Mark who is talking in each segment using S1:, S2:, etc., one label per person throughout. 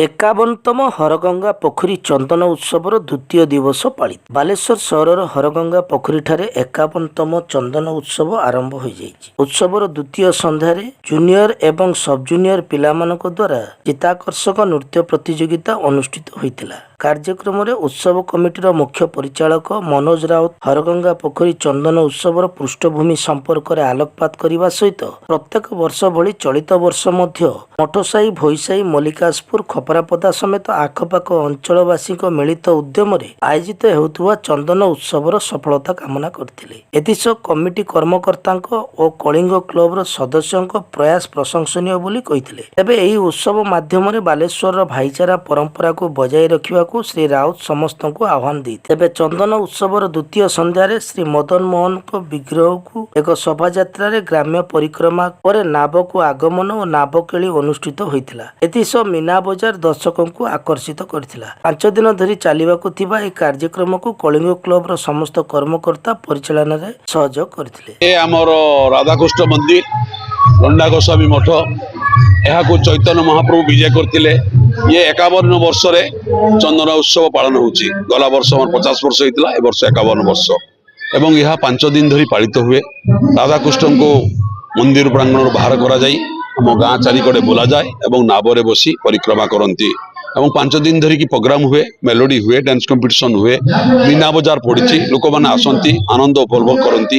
S1: ଏକାବନତମ ହରଗଙ୍ଗା ପୋଖରୀ ଚନ୍ଦନ ଉତ୍ସବର ଦ୍ୱିତୀୟ ଦିବସ ପାଳିତ। ବାଲେଶ୍ୱର ସହରର ହରଗଙ୍ଗା ପୋଖରୀଠାରେ 51ତମ ଚନ୍ଦନ ଉତ୍ସବ ଆରମ୍ଭ ହୋଇଯାଇଛି। ଉତ୍ସବର ଦ୍ୱିତୀୟ ସନ୍ଧ୍ୟାରେ ଜୁନିୟର ଏବଂ ସବ୍ ଜୁନିୟର ପିଲାମାନଙ୍କ ଦ୍ୱାରା ଚିତ୍ତାକର୍ଷକ ନୃତ୍ୟ ପ୍ରତିଯୋଗିତା ଅନୁଷ୍ଠିତ ହୋଇଥିଲା। କାର୍ଯ୍ୟକ୍ରମରେ ଉତ୍ସବ କମିଟିର ମୁଖ୍ୟ ପରିଚାଳକ ମନୋଜ ରାଉତ ହରଗଙ୍ଗା ପୋଖରୀ ଚନ୍ଦନ ଉତ୍ସବର ପୃଷ୍ଠଭୂମି ସମ୍ପର୍କରେ ଆଲୋକପାତ କରିବା ସହିତ ପ୍ରତ୍ୟେକ ବର୍ଷ ଭଳି ଚଳିତ ବର୍ଷ ମଧ୍ୟ ମଠସାହି, ଭୋଇସାହି, ମଲ୍ଲିକାଶପୁର, ଖପରାପଦା ସମେତ ଆଖପାଖ ଅଞ୍ଚଳବାସୀଙ୍କ ମିଳିତ ଉଦ୍ୟମରେ ଆୟୋଜିତ ହେଉଥିବା ଚନ୍ଦନ ଉତ୍ସବର ସଫଳତା କାମନା କରିଥିଲେ। ଏଥିସହ କମିଟି କର୍ମକର୍ତ୍ତାଙ୍କ ଓ କଳିଙ୍ଗ କ୍ଲବର ସଦସ୍ୟଙ୍କ ପ୍ରୟାସ ପ୍ରଶଂସନୀୟ ବୋଲି କହିଥିଲେ। ତେବେ ଏହି ଉତ୍ସବ ମାଧ୍ୟମରେ ବାଲେଶ୍ୱରର ଭାଇଚାରା ପରମ୍ପରାକୁ ବଜାୟ ରଖିବାକୁ ଶ୍ରୀ ରାଉତ ସମସ୍ତଙ୍କୁ ଆହ୍ୱାନ ଦେଇଥିଲେ। ତେବେ ଚନ୍ଦନ ଉତ୍ସବର ଦ୍ୱିତୀୟ ସନ୍ଧ୍ୟାରେ ଶ୍ରୀ ମଦନ ମୋହନଙ୍କ ବିଗ୍ରହକୁ ଏକ ଶୋଭାଯାତ୍ରାରେ ଗ୍ରାମ୍ୟ ପରିକ୍ରମା ପରେ ନାବକୁ ଆଗମନ ଓ ନାବକେଳି ଅନୁଷ୍ଠିତ ହୋଇଥିଲା। ଏଥିସହ ମୀନା ବଜାର ଦର୍ଶକଙ୍କୁ ଆକର୍ଷିତ କରିଥିଲା। 5 ଦିନ ଧରି ଚାଲିବାକୁ ଥିବା ଏହି କାର୍ଯ୍ୟକ୍ରମକୁ କଳିଙ୍ଗ କ୍ଲବର ସମସ୍ତ କର୍ମକର୍ତ୍ତା ପରିଚାଳନାରେ ସହଯୋଗ କରିଥିଲେ।
S2: ଆମର ରାଧାକୃଷ୍ଣ ମନ୍ଦିର ଲଣ୍ଡା ଗୋସ୍ୱାମୀ ମଠ ଏହାକୁ ଚୈତନ୍ୟ ମହାପ୍ରଭୁ ବିଜେ କରିଥିଲେ। ଇଏ 51 ବର୍ଷରେ ଚନ୍ଦନ ଉତ୍ସବ ପାଳନ ହେଉଛି। ଗଲା ବର୍ଷ ଆମର 50 ବର୍ଷ ହେଇଥିଲା, ଏ ବର୍ଷ 51 ବର୍ଷ ଏବଂ ଏହା 5 ଦିନ ଧରି ପାଳିତ ହୁଏ। ରାଧାକୃଷ୍ଣଙ୍କୁ ମନ୍ଦିର ପ୍ରାଙ୍ଗଣରୁ ବାହାର କରାଯାଇ ଆମ ଗାଁ ଚାରିକଡ଼େ ବୋଲାଯାଏ ଏବଂ ନାବରେ ବସି ପରିକ୍ରମା କରନ୍ତି ଏବଂ 5 ଦିନ ଧରିକି ପ୍ରୋଗ୍ରାମ ହୁଏ, ମେଲୋଡି ହୁଏ, ଡ୍ୟାନ୍ସ କମ୍ପିଟିସନ ହୁଏ, ମୀନା ବଜାର ପଡିଛି, ଲୋକମାନେ ଆସନ୍ତି, ଆନନ୍ଦ ଉପଭୋଗ କରନ୍ତି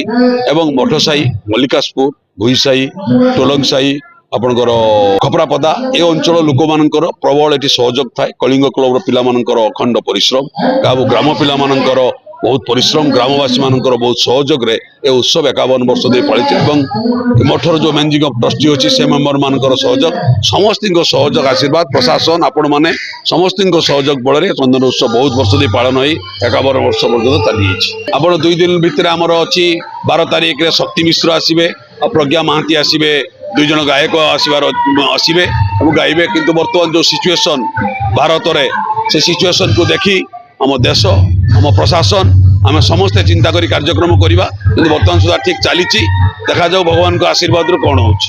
S2: ଏବଂ ମଠସାହି, ମଲ୍ଲିକାଶପୁର, ଭୁଇସାହି, ଟୋଲଙ୍ଗ ସାହି, ଆପଣଙ୍କର ଖପରାପଦା ଏ ଅଞ୍ଚଳ ଲୋକମାନଙ୍କର ପ୍ରବଳ ଏଠି ସହଯୋଗ ଥାଏ। କଳିଙ୍ଗ କ୍ଲବର ପିଲାମାନଙ୍କର ଅଖଣ୍ଡ ପରିଶ୍ରମ, ଗ୍ରାମ ପିଲାମାନଙ୍କର ବହୁତ ପରିଶ୍ରମ, ଗ୍ରାମବାସୀ ମାନଙ୍କର ବହୁତ ସହଯୋଗରେ ଏ ଉତ୍ସବ 51 ବର୍ଷ ଧରି ପାଳିତ ଏବଂ ମଠର ଯୋଉ ମ୍ୟାନେଜିଂ ଅଫ୍ ଟ୍ରଷ୍ଟି ଅଛି ସେ ମେମ୍ବର ମାନଙ୍କର ସହଯୋଗ, ସମସ୍ତଙ୍କ ସହଯୋଗ, ଆଶୀର୍ବାଦ, ପ୍ରଶାସନ, ଆପଣମାନେ ସମସ୍ତଙ୍କ ସହଯୋଗ ବଳରେ ଚନ୍ଦନ ଉତ୍ସବ ବହୁତ ବର୍ଷ ଧରି ପାଳନ ହୋଇ 51 ବର୍ଷ ପର୍ଯ୍ୟନ୍ତ ଚାଲିଯାଇଛି। ଆପଣ 2 ଦିନ ଭିତରେ ଆମର ଅଛି 12 ତାରିଖରେ ଶକ୍ତି ମିଶ୍ର ଆସିବେ ଆଉ ପ୍ରଜ୍ଞା ମହାନ୍ତି ଆସିବେ, 2 ଜଣ ଗାୟକ ଆସିବେ ଏବଂ ଗାଇବେ। କିନ୍ତୁ ବର୍ତ୍ତମାନ ଯୋଉ ସିଚୁଏସନ ଭାରତରେ, ସେ ସିଚୁଏସନକୁ ଦେଖି ଆମ ଦେଶ, ଆମ ପ୍ରଶାସନ, ଆମେ ସମସ୍ତେ ଚିନ୍ତା କରି କାର୍ଯ୍ୟକ୍ରମ କରିବା। କିନ୍ତୁ ବର୍ତ୍ତମାନ ସୁଦ୍ଧା ଠିକ ଚାଲିଛି, ଦେଖାଯାଉ ଭଗବାନଙ୍କ ଆଶୀର୍ବାଦରୁ କଣ ହଉଛି।